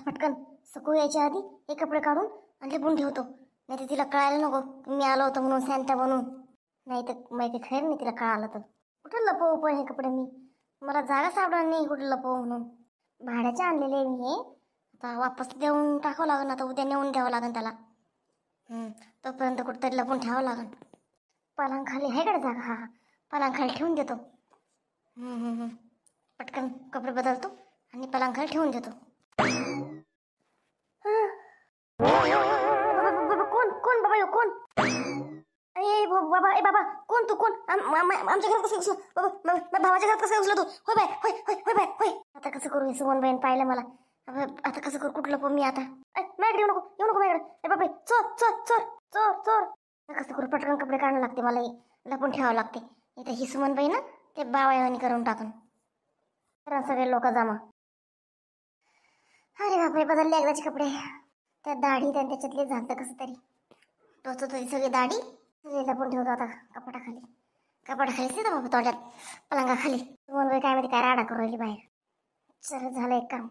पटकन सकू यायच्या आधी हे कपडे काढून आणि लिपून ठेवतो, नाही तर तिला कळायला नको मी आलो होतो म्हणून सॅन्टा बनून. नाही तर माहिती खैर नाही तिला कळालं तर. कुठं लपवू पण हे कपडे मी, मला जागा सापडणार नाही कुठं लपवू म्हणून. भाड्याचे आणलेले मी हे, आता वापस देऊन टाकावं लागेल, आता उद्या नेऊन द्यावं लागेल त्याला. तोपर्यंत कुठंतरी लपून ठेवावं लागेल. पलंगाखाली आहे का जागा? हा पलंगाखाली ठेवून देतो. पटकन कपडे बदलतो आणि पलंगाखाली ठेवून देतो. कोण कोण बाबा यो कोण? ए बाबा, ए बाबा कोण तू? कोण? आमच्या घरात कसं घुसलं बाबा? भावाच्या घरात कसं घुसलं तू? होय बाय, होय होय होय बाय होय. आता कसं करू? सुमनबाईन पाहिलं मला, आता कसं करू? कुठलं पण मी आता? माझ्याकडे येऊ नको माझ्याकडे. ए बाबा चोर चोर चोर चोर चोर. कसं करू? पटकन कपडे काढावं लागते मला, लपून ठेवावं लागते. इथं ही सुमनबाई ना ते बावळ्यावानी करून टाकून. तर सगळे लोक जमा. अरे बापरे, बदलले एकदाचे कपडे. त्या दाढी त्याच्यातले झालं कसं तरी टोचत होती सगळी दाढी. लपून ठेवतो आता कपाटाखालीच येतं बाबा, तोंडात पलंगाखाली. सुमनबाई काय माहिती काय राडा करू राहिली बाहेर. चल झालं एक काम.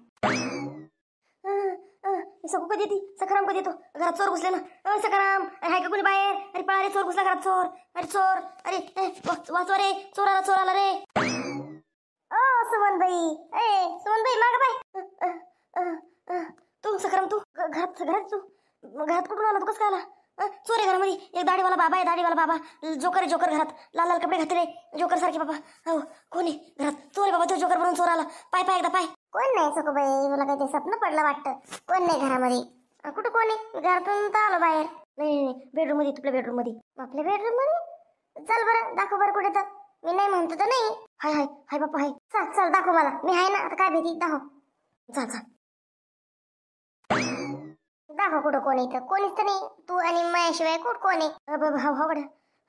सकू कधी येते? सखाराम कधी येतो? घरात चोर घुसले ना. सखाराम हाय का कोणी बाहेर? अरे पळा रे, चोर घुसला घरात. चोर, अरे चोर, अरे वाचवा रे, चोर आला रे. सुमनबाई, सुमनबाई माग बाय. तू सखाराम, तू घरात कुठून आला? तू कसं काय आला? चोर आहे घरामध्ये. एक दाढीवाला बाबा आहे, दाढीवाला बाबा. जोकर घरात, लाल लाल कपडे घातले जोकर सारखे बाबा. हो कोणी घरात? चोर आहे बाबा, तो जोकर बनून चोर आला. पाय एकदा पाय. कोण नाही सखूबाई, मला काही ते स्वप्न पडलं वाटतं. कोण नाही घरामध्ये. कुठं कोण आहे? घरातून तर आलो बाहेर. नाही बेडरूम मध्ये, तुपल्या बेडरूम मध्ये. आपल्या बेडरूम मध्ये? चल बरं दाखव बरं कुठे तर. मी नाही म्हणतो तर नाही. हाय हाय हाय बाप्पा हाय. चल दाखव मला, मी आहे ना. आता काय भीती, दाखव. चल दाखव कुठं कोण आहे. कोणीच तर नाही, तू आणि माझ्याशिवाय कोण आहे?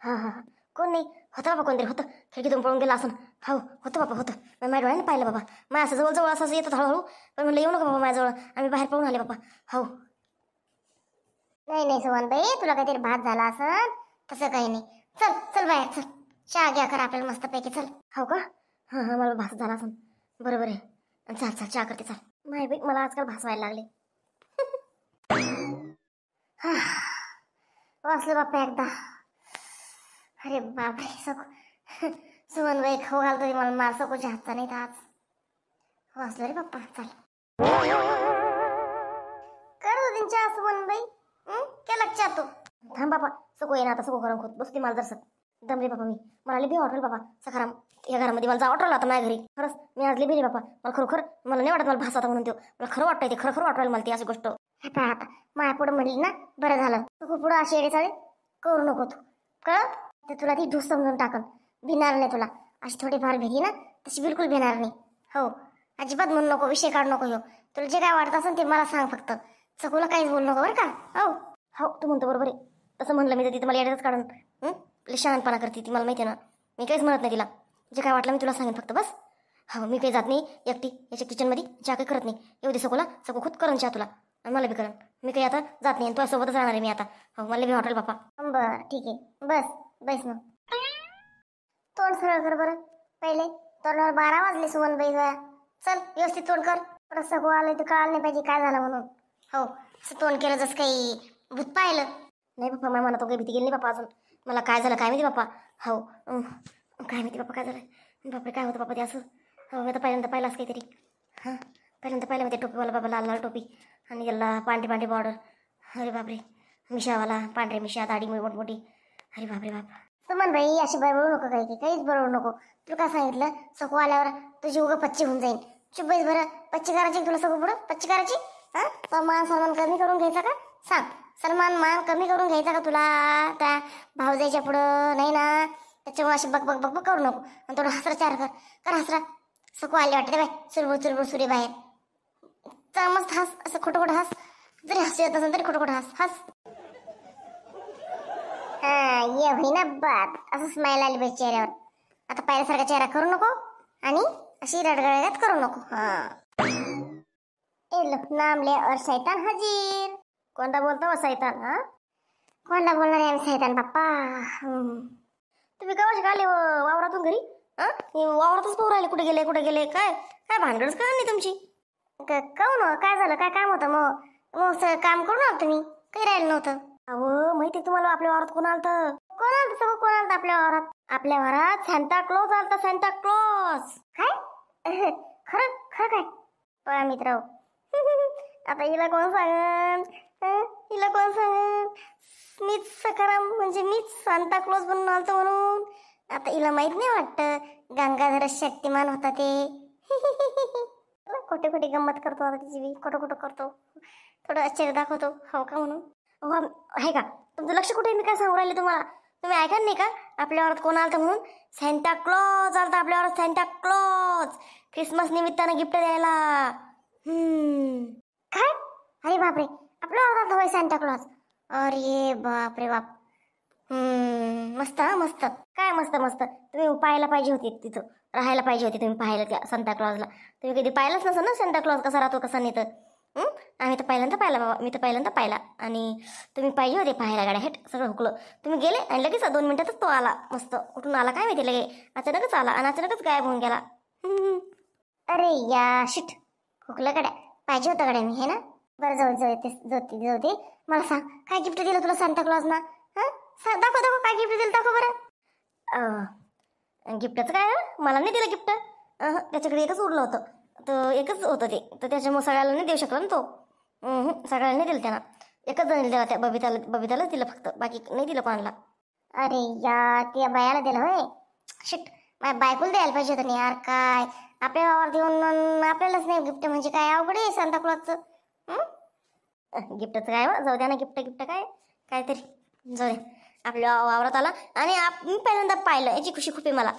हा कोण नाही. होतं बाबा, कोणतरी होतं. खिडकीतून पळून गेला असं. हो होतं बाबा, होतं. मी माझ्या डोळ्याने पाहिलं बाबा. माझ्या असं जवळ असं येतात हळूहळू. पण म्हणलं येऊ नका बाबा माझ्याजवळ. आम्ही बाहेर पळून आले बाबा. हो नाही सुमनबाई, तुला काहीतरी भात झाला असं, तसं काही नाही. चल बाहेर चल, चहा घ्या करा आपल्याला मस्त पैकी. चल. हो का? हा मला भास झाला असं. बरोबर आहे. चल चहा करते. चल माय बाई, मला आजकाल भास व्हायला लागले. वाचले बाप्पा एकदा. अरे बापरे, सकू सुमनबाई खाऊ घालतो मला. मार सकूच्या हातचा नाही तर आज वाचलो रे बाप्पा. चल करू त्यांच्या सुमनबाई. केला चहा तू? थांब बापा, सकू ये ना आता. सकू घरून खोत बसते मला जर दम रे बापा. मला लई भी वाटलं बाबा. सखाराम या घरामध्ये मला जा वाटलं आता माझ्या घरी. खरंच मी आज लई भी बापा. मला खरोखर मला नाही वाटत मला भास होता म्हणून. मला खरं वाटतंय ते, खरं वाटलं मला ती अशी गोष्ट. आता माया पुढं म्हणली ना, बरं झालं. तू पुढं अशी येडे चाळे करू नको तू, कळत? तर तुला ती ढूस समजून टाकल. भिणार नाही तुला. अशी थोडीफार भेटी ना, तशी बिलकुल भिणार नाही. हो अजिबात म्हणू नको, विषय काढू नको. तुला जे काय वाटत असेल ते मला सांग फक्त. सकूला काहीच बोलू नको बरं का? हो तू म्हणतो बरोबर आहे. तसं म्हणलं मी तर तिथं मला येड्यातच काढून शहाणपणा करते ती. मला माहिती आहे ना, मी काहीच म्हणत नाही तिला. जे काय वाटलं मी तुला सांगेन फक्त बस. हो मी काही जात नाही एकटी याच्या किचनमध्ये. चहा काही करत नाही. येऊ दे सकूला, सकू खुद करून चहा तुला आणि मला बी करण. मी काही आता जात नाही, तुझ्यासोबतच राहणार आहे मी आता. हो मला बी हॉटेल बापा. बरं ठीक आहे, बस मग. तोंड सरळ कर बरं पहिले. तोंडावर 12 वाजले सुमनबाई. चल व्यवस्थित तोंड कर. सकू आलं तर कळालं नाही पाहिजे काय झालं म्हणून. हो असं तोंड केलं जसं काही भूत पाहिलं. नाही बाप्पा, मला म्हणतो काही भीती गेली नाही बापा अजून. मला काय झालं काय माहिती बाप्पा. हो काय माहिती बाप्पा काय झालं. बापरे काय होतं बाप्पा ते असं. हो मी आता पहिल्यांदा पाहिलं असं काहीतरी. पहिल्यांदा पाहिलं मी ते टोपीवाला बाबा, लाल लाल टोपी आणि याला पांढरी बॉर्डर. अरे बापरे, मिशावाला पांढरे मिशा, दाढी मोठी. अरे बापरे बाप. सुमनबाई अशी बरोबर नको, काहीच बरोबर नको. तुला काय सांगितलं? सकू आल्यावर तुझी उगं पच्ची होऊन जाईल. चुप बैस बरं. पच्ची करायची तुला सकू पुढं? पच्ची करायची? तो मान सन्मान कमी करून घ्यायचा का? सांग. मान कमी करून घ्यायचा का तुला? त्या भाऊजाईच्या पुढं नाही ना. त्याच्यामुळे अशी बक करू नको. आणि थोडं हसरा चार कर हसरा. सकू आले वाटते बाय, चुरबुर सुरी बाहेर. तर मस्त हस, असं खोटं हस. जरी हसू येत नसेल तरी खोटं हस. ये होईना बात. असं स्माईल आली बाई चेहऱ्यावर. आता पहिल्यासारखा चेहरा करू नको आणि अशी रडगडत करू नको. ए लोक नामले और शैतान हाजीर. कोणता बोलतो व शैतान? कोणता बोलणार आहे आम्ही शैतान बाप्पा? तुम्ही कवाशी खाली वावरातून घरी? वावरातच पोहू राहिले. कुठे गेले काय भानगडच का नाही तुमची? काऊन काय झालं? काय काम होतं मग? काम करून आलं तुम्ही? काही राहिलं नव्हतं. अहो माहिती तुम्हाला आपल्या वावरात कोण आलतं? कोण आलतं? सगळं कोण आलतं आपल्या वावरात? आपल्या वावरात सांता क्लॉज आलता. Santa Claus. काय? खरं खरं काय? पहा मित्र, आता हिला कोण सांगन? हिला कोण सांगन? मीच सखाराम म्हणजे मीच सांता क्लॉज बनून आलतो म्हणून. आता हिला माहित नाही वाटतं गंगाधर शक्तिमान होता ते. खोटे खोटे गंमत करतो आता तिची बी. खोटं करतो. थोडं आश्चर्य दाखवतो. हो का म्हणून? हो आहे का? तुमचं लक्ष कुठे? मी काय सांगू राहिले तुम्हाला? तुम्ही ऐका नाही का? आपल्या वावरात कोण आलतं म्हणून? सॅन्टा क्लॉज आलता आपल्या वावरात. सॅन्टा क्लॉज क्रिसमस निमित्तानं गिफ्ट द्यायला. काय? अरे बापरे, आपल्या वावरात होय सॅन्टा क्लॉज? अरे बापरे बाप. मस्त मस्त. काय मस्त मस्त? तुम्ही पाहायला पाहिजे होते तिथं. राहायला पाहिजे होते तुम्ही पाहायला त्या सांता क्लॉजला. तुम्ही कधी पाहिलंच नसेल ना सांता क्लॉज कसा राहतो कसा नाही तर. आम्ही तर पहिल्यांदा पाहिला बाबा. मी तर पहिल्यांदा पाहिला. आणि तुम्ही पाहिजे होते पाहायला. गाड्या हेट सगळं हुकलं. तुम्ही गेले आणि लगेच 2 मिनिटातच तो आला. मस्त कुठून आला काय माहिती, लगे अचानकच आला आणि अचानकच गायब होऊन गेला. अरे या शिट, हुकलं गाड्या. पाहिजे होतं गाड्या मी, हे ना. बरं जाऊ दे. मला सांग, काय गिफ्ट दिलं तुला सांता क्लॉज ना? दाखव काय गिफ्ट दिलं, दाखव बरं. गिफ्टचं काय? मला नाही दिलं गिफ्ट. त्याच्याकडे एकच उरलं होतं. तर एकच होतं ते. तर त्याच्यामुळे सगळ्याला नाही देऊ शकला ना तो. सगळ्याला नाही दिलं त्यानं. एकच जण दिला त्या बबितालाच दिलं फक्त. बाकी नाही दिलं कोणाला. अरे या, त्या बायाला दिलं होय. शिट, माझ्या बायकोला द्यायला पाहिजे होतं नाही यार. काय आपल्या वावर देऊन आपल्यालाच नाही गिफ्ट, म्हणजे काय अवघड आहे सांता क्लॉजचं. गिफ्टचं काय? जाऊ द्या ना. गिफ्ट काय काहीतरी जाऊ द्या. आपल्या वावरात आला आणि मी पहिल्यांदा पाहिलं. याची खुशी खूप आहे मला.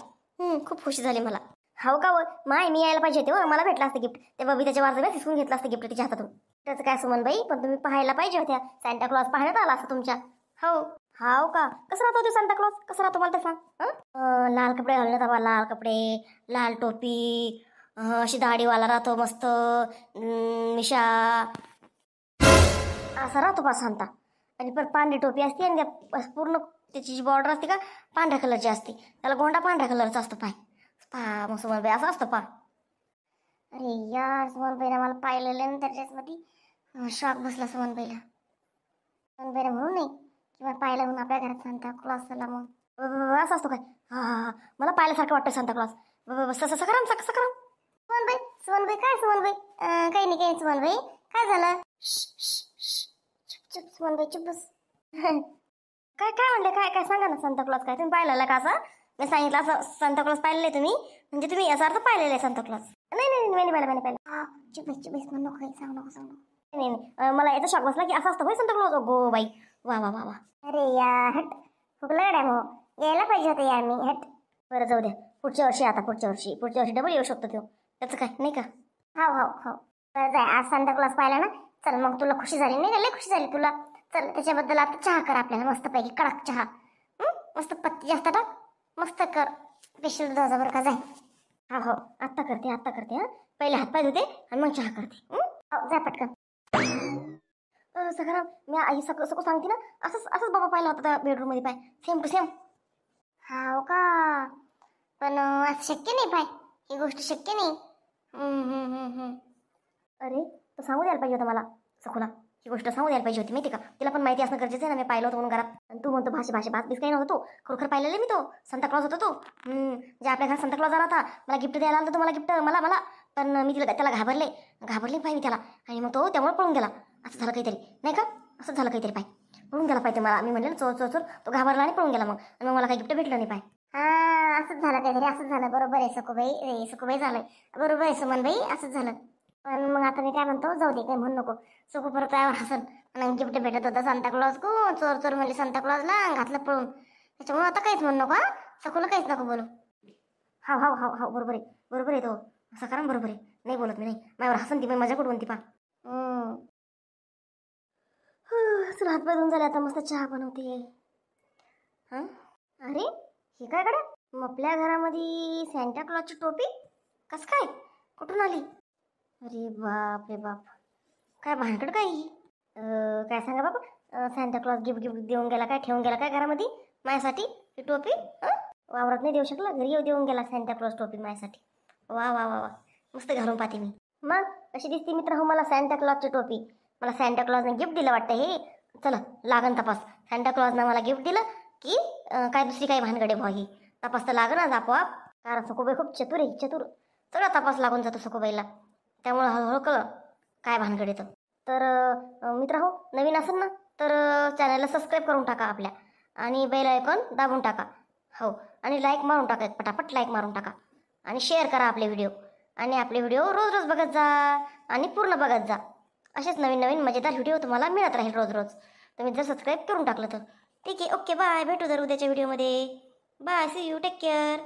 खूप खुशी झाली मला. हो का? मी यायला पाहिजे होते. मला भेटलं असतं गिफ्ट. ते बबिताच्या वारसा हिसकून घेतलं असतं गिफ्ट तिच्या हातातून. त्याचं काय सुमनबाई, पण तुम्ही पाहायला पाहिजे होत्या. सांता क्लॉज पाहण्यात आला असता तुमच्या. हो का? कसं राहतो ते सांता क्लॉज? कसं राहतो मला तर सांग. लाल कपडे घालण्यात आला. लाल कपडे, लाल टोपी, अशी दाढीवाला राहतो मस्त. मिशा असा राहतो बा सांता. आणि परत पांढरी टोपी असते आणि पूर्ण त्याची जी बॉर्डर असते का पांढऱ्या कलरची असते. त्याला गोंडा पांढऱ्या कलरचा असतो. पहा मग सुमनबाई असं असतं पहा. अरे यार, सुमनबाईला मला पाहिलेलं ना त्या ड्रेसमध्ये. शॉक बसला सुमनबाईला. सुमनबाईला म्हणून नाही किंवा पाहिलं म्हणून आपल्या घरात सांता क्लॉज झाला मग असं असतो काय? हा मला पाहिल्यासारखं वाटतं सांता क्लॉज. सकाराम. सुमनबाई काय? सुमनबाई काही नाही सुमनबाई. काय झालं? चुप सुमनबाई, चुप बस. काय म्हणले? काय सांगा ना. सांता क्लॉज काय तुम्ही पाहिलेला का? असं मी सांगितलं असं सांता क्लॉज पाहिलेलं तुम्ही, म्हणजे तुम्ही याचा अर्थ पाहिलेला आहे सांता क्लॉज. नाही मी पाहिलं. चुप म्हणून नको, काही सांगू नको. नाही मला याचा शॉक बसला की असं असतं भाई सांता क्लॉज. गो बाई, वा. अरे यार हट, फुकलं गड्या. मग यायला पाहिजे होतं यार मी. हट. बरं जाऊ द्या. पुढच्या वर्षी डबल येऊ शकतो तो. त्याचं काय नाही का? हो. बरं जाय, आज सांता क्लॉज पाहिला ना. चल मग तुला खुशी झाली नाही का? लय खुशी झाली तुला. चल त्याच्याबद्दल आता चहा कर आपल्याला मस्तपैकी कडक चहा. मस्त पत्ती जास्त टाक. मस्त कर. स्पेशल दुधाचा बरं का. जाय. हो आत्ता करते. पहिले हातपाय धुते आणि मग चहा करते. जा पटकन. सखाराम, मी आई सगळं सांगते ना. असंच बाबा पाहिला होता त्या बेडरूम मध्ये. पाय सेम टू सेम. हो का? पण आज शक्य नाही. पाय ही गोष्ट शक्य नाही. अरे तो सांगू द्यायला पाहिजे होता मला. सखूला ही गोष्ट सांगू द्यायला पाहिजे होती माहिती का? तिला पण माहिती असणं गरजेचं आहे ना. मी पाहिलं होतं म्हणून घरात. आणि तू म्हणतो भाषे बास काही नव्हतं तो. खरोखर पाहिलेलं मी तो सांता क्लॉज होता तो. जे आपल्या घरात सांता क्लॉज आला होता. मला गिफ्ट द्यायला आला तो. मला गिफ्ट मला पण मी त्याला घाबरले पाहिजे मी त्याला. आणि मग तो त्यामुळे पळून गेला. असं झालं काहीतरी नाही का? असं झालं काहीतरी. पाय पळून गेला पाहिजे मला. मी म्हणले ना चोर. तो घाबरला आणि पळून गेला. मग मला काही गिफ्ट भेटलं नाही. पाय असंच झालं काहीतरी. असंच झालं. बरोबर आहे सखूबाई झालंय. बरोबर आहे सुमनबाई, असंच झालं. पण मग आता मी काय म्हणतो, जाऊ दे काही म्हणू नको. सुखू परत त्यावर हसन आणि गिफ्ट भेटत होता सांता क्लॉज को. चोर म्हणजे सांता क्लॉजला घातलं पळून. त्याच्यामुळे आता काहीच म्हणू नको. सखूला काहीच नको बोलू. हा बरोबर आहे तो. असं करा बरोबर आहे. नाही बोलत मी. नाही माझ्यावर हसन ती. मजा कुठून ती. चला हातपाय धुवून झाले. आता मस्त चहा बनवते. अरे हे काय कडे? आपल्या घरामध्ये सॅन्टा क्लॉजची टोपी कस काय कुठून आली? अरे बाप, काय भानगड काय ही? काय सांगा बाबा. सॅन्टा क्लॉज गिफ्ट देऊन गेला काय? ठेवून गेला काय घरामध्ये माझ्यासाठी ही टोपी? वावरात नाही देऊ शकला, घरी येऊ देऊन गेला सॅन्टा क्लॉज टोपी माझ्यासाठी. वा. मस्त घालून पाहते मी. मग कशी दिसती मित्र हो मला सॅन्टा क्लॉजची टोपी. मला सॅन्टा क्लॉजने गिफ्ट दिलं वाटतं हे. चला लागन तपास. सॅन्टा क्लॉजनं मला गिफ्ट दिलं की काय दुसरी काही भानगडे भाऊ ही. तपास तर लागणच आपोआप. कारण सखूबाई खूप चतुर आहे, चतुर. सगळा तपास लागून जातो सखूबाईला. त्यामुळं हळूहळू कळ काय भानगड येतं. तर मित्र हो नवीन असेल ना तर चॅनलला सबस्क्राईब करून टाका आपल्या. आणि बेल आयकॉन दाबून टाका. हो आणि लाईक मारून टाका, पटापट लाईक मारून टाका. आणि शेअर करा आपले व्हिडिओ. आणि आपले व्हिडिओ रोज रोज बघत जा आणि पूर्ण बघत जा. असेच नवीन नवीन मजेदार व्हिडिओ तुम्हाला मिळत राहील रोज रोज. तुम्ही जर सबस्क्राईब करून टाकलं तर. ठीक आहे, ओके बाय. भेटू जर उद्याच्या व्हिडिओमध्ये. Bye, see you, take care.